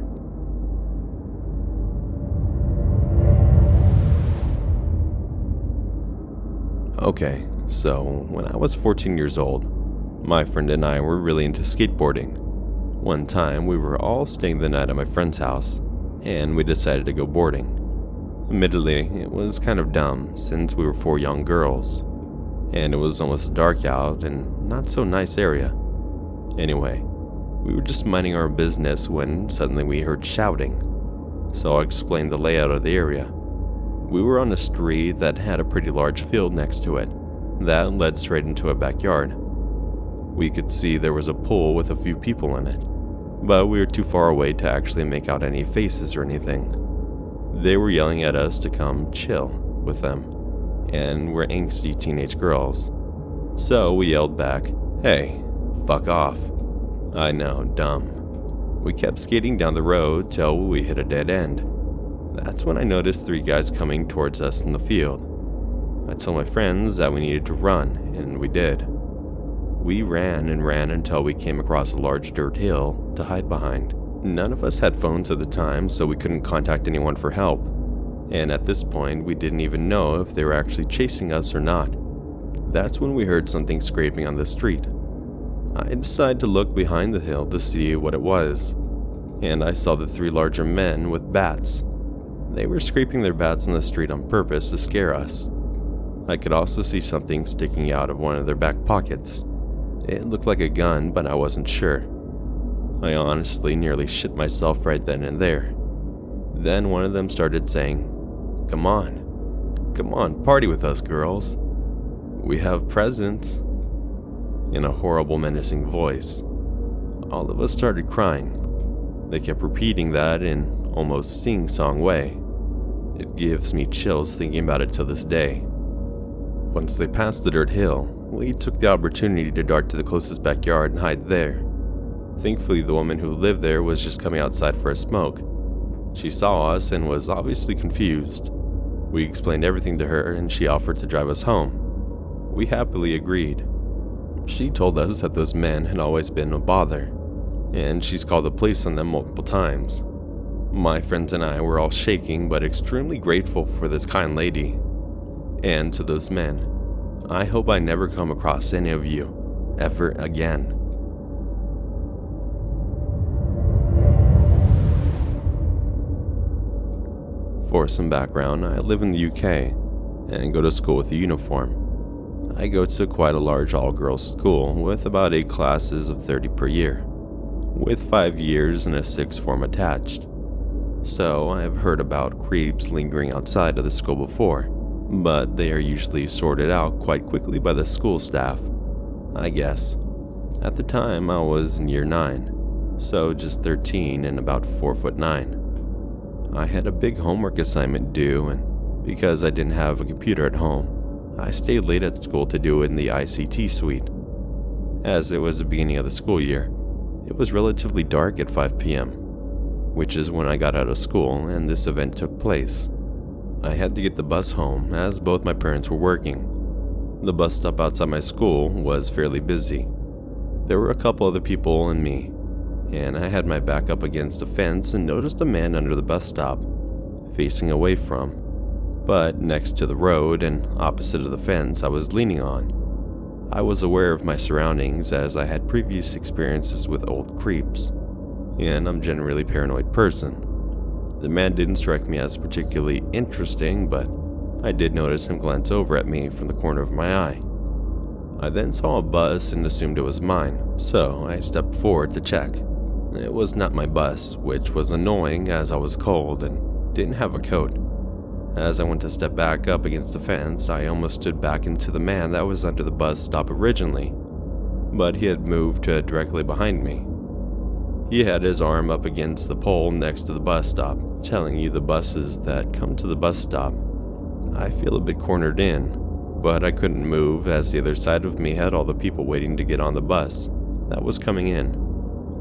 Okay, so when I was 14 years old, my friend and I were really into skateboarding. One time we were all staying the night at my friend's house, and we decided to go boarding. Admittedly, it was kind of dumb since we were 4 young girls, and it was almost dark out and not so nice area. Anyway, we were just minding our business when suddenly we heard shouting, so I explained the layout of the area. We were on a street that had a pretty large field next to it that led straight into a backyard. We could see there was a pool with a few people in it, but we were too far away to actually make out any faces or anything. They were yelling at us to come chill with them, and we're angsty teenage girls. So we yelled back, "Hey, fuck off." I know, dumb. We kept skating down the road till we hit a dead end. That's when I noticed 3 guys coming towards us in the field. I told my friends that we needed to run, and we did. We ran and ran until we came across a large dirt hill to hide behind. None of us had phones at the time, so we couldn't contact anyone for help. And at this point, we didn't even know if they were actually chasing us or not. That's when we heard something scraping on the street. I decided to look behind the hill to see what it was, and I saw the 3 larger men with bats. They were scraping their bats on the street on purpose to scare us. I could also see something sticking out of one of their back pockets. It looked like a gun, but I wasn't sure. I honestly nearly shit myself right then and there. Then one of them started saying, Come on, party with us, girls. We have presents," in a horrible, menacing voice. All of us started crying. They kept repeating that in almost sing-song way. It gives me chills thinking about it to this day. Once they passed the dirt hill, we took the opportunity to dart to the closest backyard and hide there. Thankfully, the woman who lived there was just coming outside for a smoke. She saw us and was obviously confused. We explained everything to her and she offered to drive us home. We happily agreed. She told us that those men had always been a bother, and she's called the police on them multiple times. My friends and I were all shaking but extremely grateful for this kind lady. And to those men, I hope I never come across any of you, ever again. For some background, I live in the UK and go to school with a uniform. I go to quite a large all-girls school with about 8 classes of 30 per year, with 5 years and a 6th form attached. So I have heard about creeps lingering outside of the school before, but they are usually sorted out quite quickly by the school staff, I guess. At the time I was in year 9, so just 13 and about 4'9". I had a big homework assignment due, and because I didn't have a computer at home, I stayed late at school to do it in the ICT suite. As it was the beginning of the school year, it was relatively dark at 5 p.m., which is when I got out of school and this event took place. I had to get the bus home as both my parents were working. The bus stop outside my school was fairly busy. There were a couple other people and me, and I had my back up against a fence and noticed a man under the bus stop, facing away from, but next to the road and opposite of the fence I was leaning on. I was aware of my surroundings as I had previous experiences with old creeps, and I'm generally a paranoid person. The man didn't strike me as particularly interesting, but I did notice him glance over at me from the corner of my eye. I then saw a bus and assumed it was mine, so I stepped forward to check. It was not my bus, which was annoying as I was cold and didn't have a coat. As I went to step back up against the fence, I almost stood back into the man that was under the bus stop originally, but he had moved to directly behind me. He had his arm up against the pole next to the bus stop, telling you the buses that come to the bus stop. I feel a bit cornered in, but I couldn't move as the other side of me had all the people waiting to get on the bus that was coming in.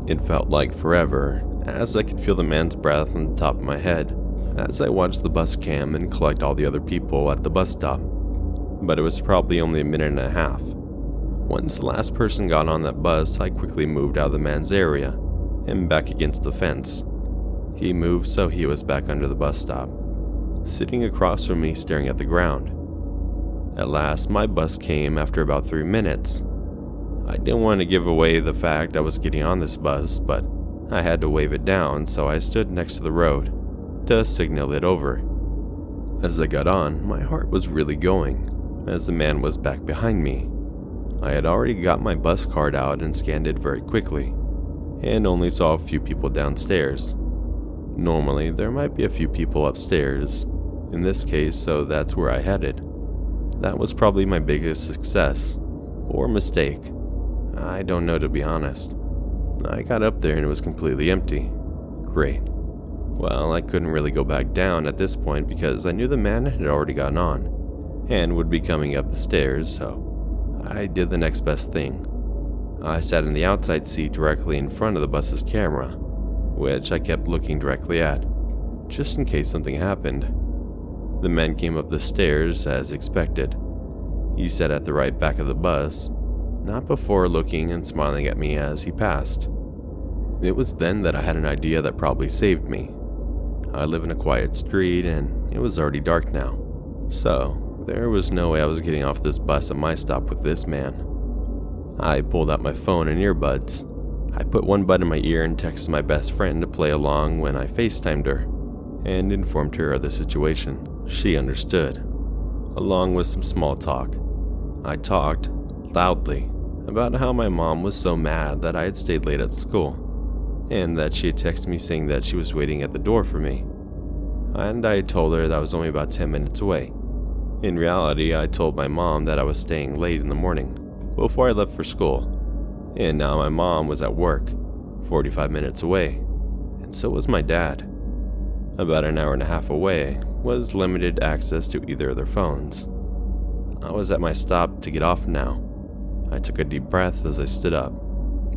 It felt like forever, as I could feel the man's breath on the top of my head as I watched the bus cam and collect all the other people at the bus stop. But it was probably only a minute and a half. Once the last person got on that bus, I quickly moved out of the man's area and back against the fence. He moved so he was back under the bus stop, sitting across from me staring at the ground. At last, my bus came after about 3 minutes. I didn't want to give away the fact I was getting on this bus, but I had to wave it down, so I stood next to the road to signal it over. As I got on, my heart was really going, as the man was back behind me. I had already got my bus card out and scanned it very quickly, and only saw a few people downstairs. Normally, there might be a few people upstairs, in this case, so that's where I headed. That was probably my biggest success, or mistake. I don't know, to be honest. I got up there and it was completely empty. Great. Well, I couldn't really go back down at this point because I knew the man had already gotten on and would be coming up the stairs, so I did the next best thing. I sat in the outside seat directly in front of the bus's camera, which I kept looking directly at, just in case something happened. The man came up the stairs as expected. He sat at the right back of the bus, not before looking and smiling at me as he passed. It was then that I had an idea that probably saved me. I live in a quiet street and it was already dark now, so there was no way I was getting off this bus at my stop with this man. I pulled out my phone and earbuds. I put one bud in my ear and texted my best friend to play along when I FaceTimed her and informed her of the situation. She understood, along with some small talk. I talked, loudly, about how my mom was so mad that I had stayed late at school, and that she had texted me saying that she was waiting at the door for me. And I told her that I was only about 10 minutes away. In reality, I told my mom that I was staying late in the morning, before I left for school, and now my mom was at work, 45 minutes away, and so was my dad. About an hour and a half away was limited access to either of their phones. I was at my stop to get off now. I took a deep breath as I stood up.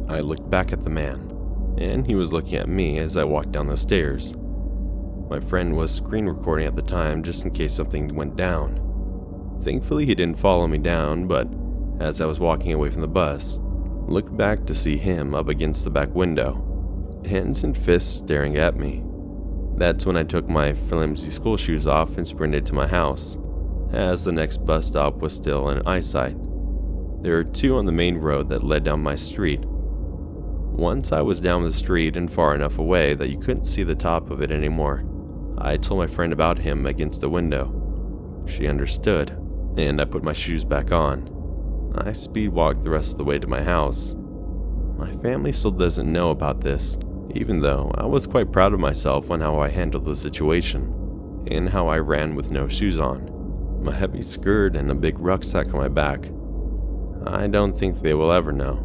I looked back at the man, and he was looking at me as I walked down the stairs. My friend was screen recording at the time just in case something went down. Thankfully, he didn't follow me down, but as I was walking away from the bus, looked back to see him up against the back window, hands and fists staring at me. That's when I took my flimsy school shoes off and sprinted to my house, as the next bus stop was still in eyesight. There are two on the main road that led down my street. Once I was down the street and far enough away that you couldn't see the top of it anymore, I told my friend about him against the window. She understood, and I put my shoes back on. I speed walked the rest of the way to my house. My family still doesn't know about this, even though I was quite proud of myself on how I handled the situation, and how I ran with no shoes on, my heavy skirt and a big rucksack on my back. I don't think they will ever know,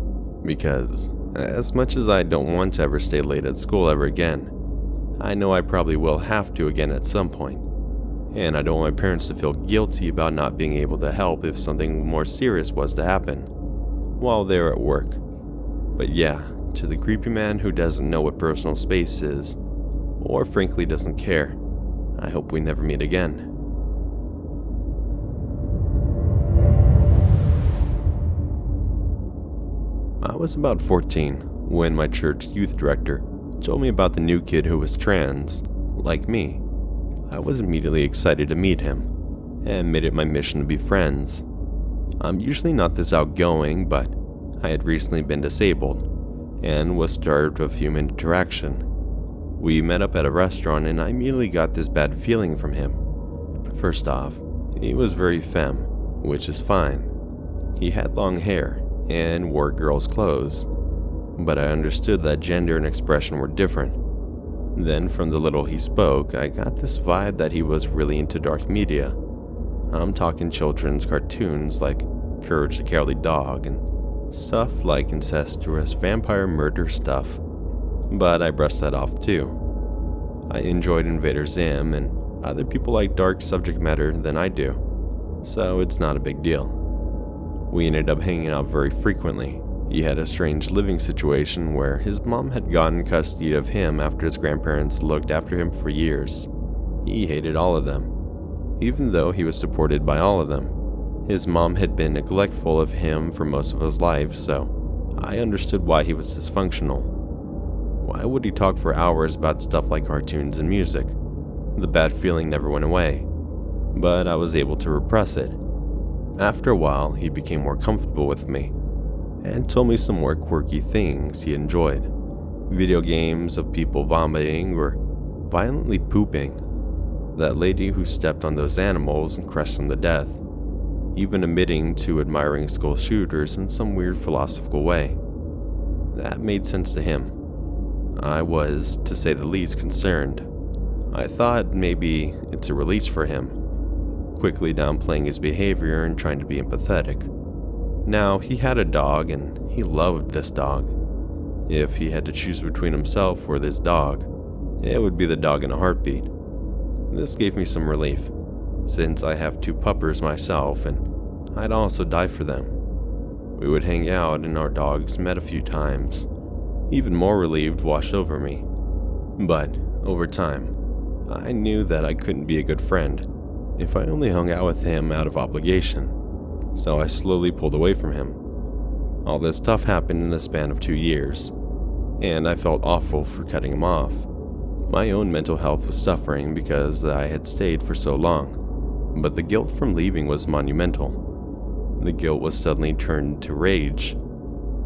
because as much as I don't want to ever stay late at school ever again, I know I probably will have to again at some point, and I don't want my parents to feel guilty about not being able to help if something more serious was to happen while they're at work. But yeah, to the creepy man who doesn't know what personal space is, or frankly doesn't care, I hope we never meet again. I was about 14 when my church youth director told me about the new kid who was trans, like me. I was immediately excited to meet him, and made it my mission to be friends. I'm usually not this outgoing, but I had recently been disabled, and was starved of human interaction. We met up at a restaurant, and I immediately got this bad feeling from him. First off, he was very femme, which is fine. He had long hair, and wore girls' clothes, but I understood that gender and expression were different. Then from the little he spoke, I got this vibe that he was really into dark media. I'm talking children's cartoons like Courage the Cowardly Dog and stuff like incestuous vampire murder stuff, but I brushed that off too. I enjoyed Invader Zim, and other people like dark subject matter than I do, so it's not a big deal. We ended up hanging out very frequently. He had a strange living situation where his mom had gotten custody of him after his grandparents looked after him for years. He hated all of them, even though he was supported by all of them. His mom had been neglectful of him for most of his life, so I understood why he was dysfunctional. Why would he talk for hours about stuff like cartoons and music? The bad feeling never went away, but I was able to repress it. After a while, he became more comfortable with me, and told me some more quirky things he enjoyed. Video games of people vomiting or violently pooping, that lady who stepped on those animals and crushed them to death, even admitting to admiring school shooters in some weird philosophical way. That made sense to him. I was, to say the least, concerned. I thought maybe it's a release for him, quickly downplaying his behavior and trying to be empathetic. Now, he had a dog, and he loved this dog. If he had to choose between himself or this dog, it would be the dog in a heartbeat. This gave me some relief, since I have 2 puppers myself, and I'd also die for them. We would hang out, and our dogs met a few times. Even more relieved washed over me. But, over time, I knew that I couldn't be a good friend if I only hung out with him out of obligation. So I slowly pulled away from him. All this stuff happened in the span of 2 years, and I felt awful for cutting him off. My own mental health was suffering because I had stayed for so long, but the guilt from leaving was monumental. The guilt was suddenly turned to rage.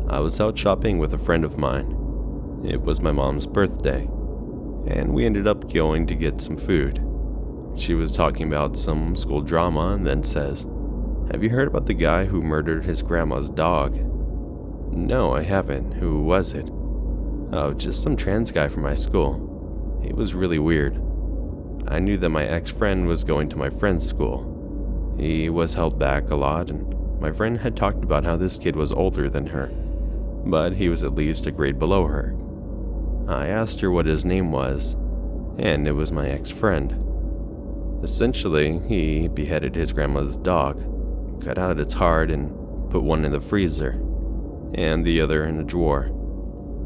I was out shopping with a friend of mine. It was my mom's birthday, and we ended up going to get some food. She was talking about some school drama and then says, "Have you heard about the guy who murdered his grandma's dog?" "No, I haven't. Who was it?" "Oh, just some trans guy from my school. It was really weird. I knew that my ex-friend was going to my friend's school. He was held back a lot, and my friend had talked about how this kid was older than her, but he was at least a grade below her. I asked her what his name was, and it was my ex-friend. Essentially, he beheaded his grandma's dog, cut out its heart and put one in the freezer, and the other in a drawer,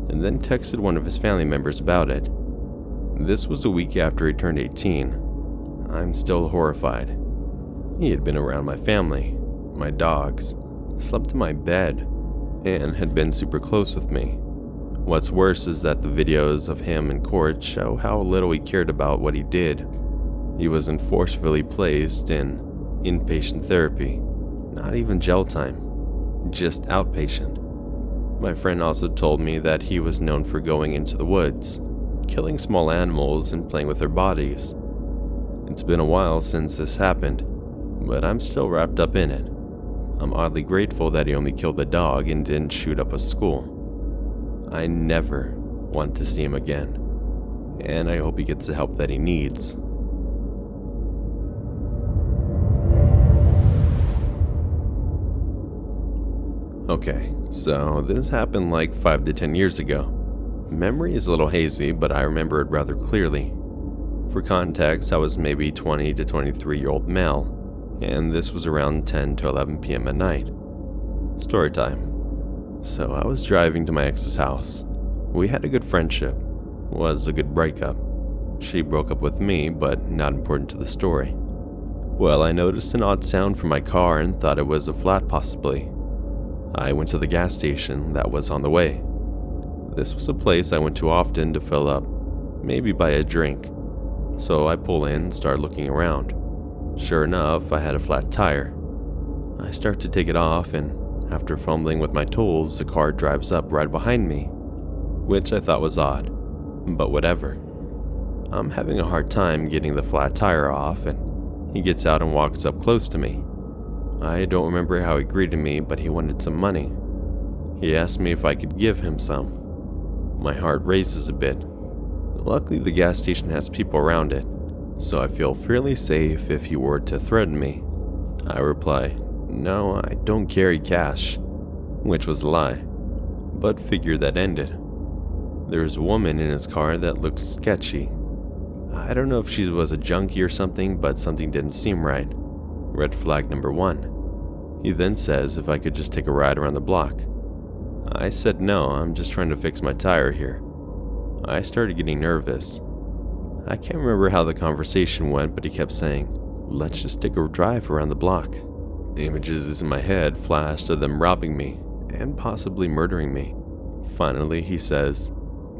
and then texted one of his family members about it. This was a week after he turned 18. I'm still horrified. He had been around my family, my dogs, slept in my bed, and had been super close with me. What's worse is that the videos of him in court show how little he cared about what he did. He wasn't forcefully placed in inpatient therapy, not even jail time, just outpatient. My friend also told me that he was known for going into the woods, killing small animals and playing with their bodies. It's been a while since this happened, but I'm still wrapped up in it. I'm oddly grateful that he only killed the dog and didn't shoot up a school. I never want to see him again, and I hope he gets the help that he needs. Okay, so this happened like 5 to 10 years ago. Memory is a little hazy, but I remember it rather clearly. For context, I was maybe 20 to 23-year-old male, and this was around 10 to 11 p.m. at night. Story time. So I was driving to my ex's house. We had a good friendship. Was a good breakup. She broke up with me, but not important to the story. Well, I noticed an odd sound from my car and thought it was a flat possibly. I went to the gas station that was on the way. This was a place I went to often to fill up, maybe buy a drink. So I pull in and start looking around. Sure enough, I had a flat tire. I start to take it off, and after fumbling with my tools, the car drives up right behind me, which I thought was odd, but whatever. I'm having a hard time getting the flat tire off, and he gets out and walks up close to me. I don't remember how he greeted me, but he wanted some money. He asked me if I could give him some. My heart races a bit. Luckily, the gas station has people around it, so I feel fairly safe if he were to threaten me. I reply, "No, I don't carry cash," which was a lie, but figured that ended. There's a woman in his car that looks sketchy. I don't know if she was a junkie or something, but something didn't seem right. Red flag number 1. He then says if I could just take a ride around the block. I said no, I'm just trying to fix my tire here. I started getting nervous. I can't remember how the conversation went, but he kept saying, "Let's just take a drive around the block." Images in my head flashed of them robbing me and possibly murdering me. Finally, he says,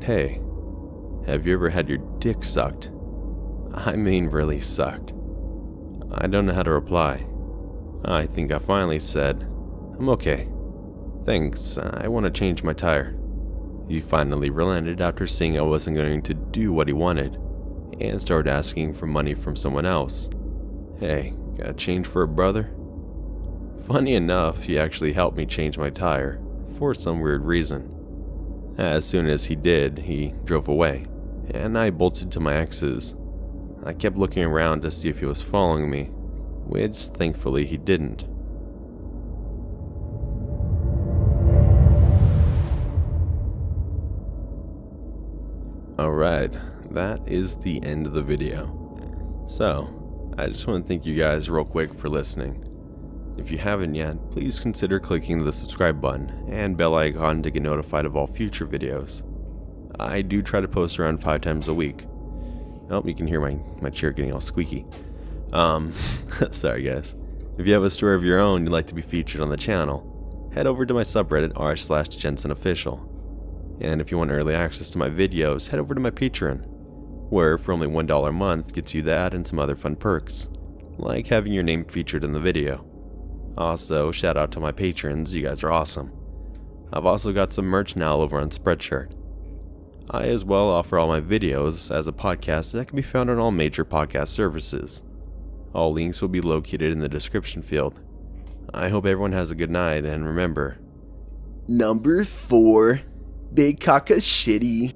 "Hey, have you ever had your dick sucked?" I mean really sucked. I don't know how to reply. I think I finally said, "I'm okay. Thanks, I want to change my tire." He finally relented after seeing I wasn't going to do what he wanted, and started asking for money from someone else. Hey, got change for a brother? Funny enough, he actually helped me change my tire, for some weird reason. As soon as he did, he drove away, and I bolted to my ex's. I kept looking around to see if he was following me, which thankfully he didn't. Alright, that is the end of the video. So, I just want to thank you guys real quick for listening. If you haven't yet, please consider clicking the subscribe button and bell icon to get notified of all future videos. I do try to post around 5 times a week. Oh, you can hear my chair getting all squeaky. Sorry guys. If you have a story of your own you'd like to be featured on the channel, head over to my subreddit r/GensenOfficial. And if you want early access to my videos, head over to my Patreon, where for only $1 a month gets you that and some other fun perks, like having your name featured in the video. Also, shout out to my patrons, you guys are awesome. I've also got some merch now over on Spreadshirt. I as well offer all my videos as a podcast that can be found on all major podcast services. All links will be located in the description field. I hope everyone has a good night, and remember, Number 4, Big Caca Shitty.